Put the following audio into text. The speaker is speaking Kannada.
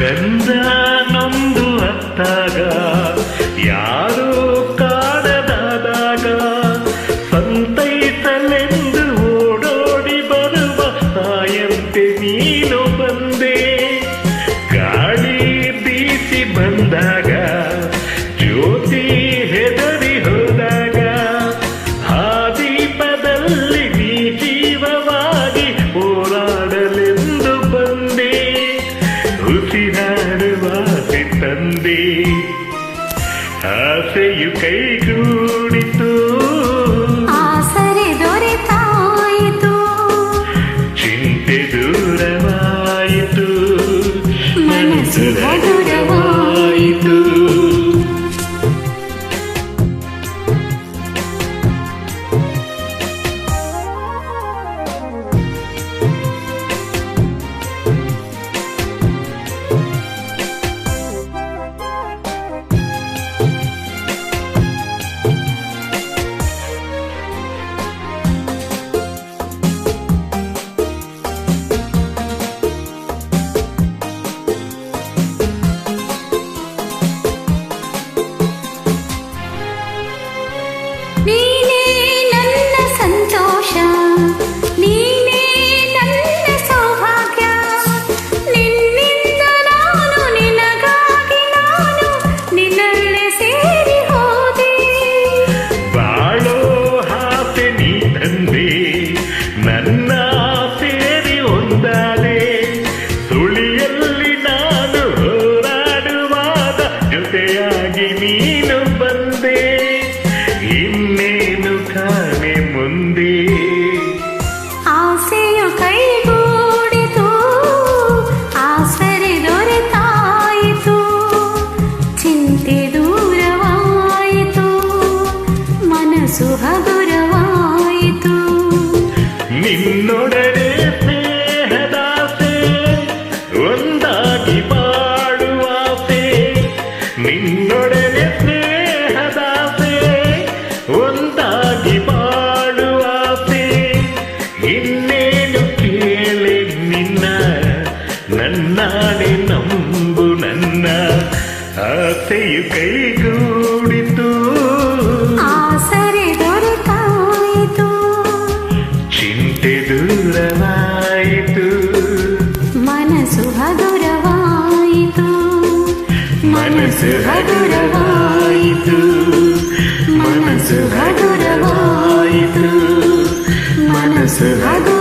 ಬಂದ ನೊಂದು ಅತ್ತಾಗ ಯಾರೋ ಕಾಣದಾದಾಗ ಸಂತೈಸಲೆಂದು ಓಡೋಡಿ ಬರುವ ತಾಯಂತೆ ನೀನು ಬಂದೆ. ಗಾಳಿ ಬೀಸಿ ಬಂದಾಗ ಜ್ಯೋತಿ ಹೆದರಿ ಹೋದಾಗ ಆ ದೀಪದಲ್ಲಿ ನೀ ಜೀವವಾಗಿ ಹೋರಾಡಲೆಂದು ಬಂದೆ. ಉಸಿರಾಡುವಾಸೆ ತಂದೆ ಆಸೆಯು ಕೈಗೂಡಿತು, ಆಸರೆ ದೊರೆತಾಯಿತು, ಚಿಂತೆ ದೂರವಾಯಿತು, ಮನಸ್ಸು ಹಗುರವಾಯಿತು. ನೀನೇ ನನ್ನ ಸಂತೋಷ, ನೀನೇ ನನ್ನ ಸೌಭಾಗ್ಯ, ನಿನ್ನಿಂದ ನಾನು ನಿನಗಾಗಿ ನಾನು ನಿನ್ನಲ್ಲೇ ಸೇರಿ ಹೋದೆ. ಬಾಳೋ ಹಾಸೆ ನೀ ತಂದೆ ನನ್ನ ಸೇರಿ ಒಂದಾದೆ. ಸುಳಿಯಲ್ಲಿ ನಾನು ಹೋರಾಡುವಾಗ ಜೊತೆಯಾಗಿ ನೀನು ಬಂದೆ. ಇನ್ನೇನು ಕಾಣೆ ಮುಂದೆ, ಆಸೆಯು ಕೈಗೂಡಿತು, ಆಸರೆ ದೊರೆತಾಯಿತು, ಚಿಂತೆ ದೂರವಾಯಿತು, ಮನಸ್ಸು ಹಗುರವಾಯಿತು. ನಿನ್ನೊಡನೆ ಸ್ನೇಹದಾಸೆ ಒಂದಾಗಿ ಬಾಳುವಾಸೆ. ನಿನ್ನೊಡನೆ ಸ್ನೇಹದಾಸೆ ಒಂದಾಗಿ ಬಾಳುವಾಸೆ. ಇನ್ನೇನು ಕೇಳೆ ನಿನ್ನ, ನನ್ನಾಣೆ ನಂಬು ನನ್ನ. ಆಸೆಯು ಕೈಗೂಡಿತು, ಆಸರೆ ದೊರೆತಾಯಿತು, ಚಿಂತೆ ದೂರವಾಯಿತು, ಮನಸ್ಸು ಹಗುರವಾಯಿತು, ಮನಸ್ಸು ಹಗುರವಾಯಿತು, ಮನಸ್ಸು ಹಗುರವಾಯಿತು, ಮನಸ್ಸು ಹಗುರ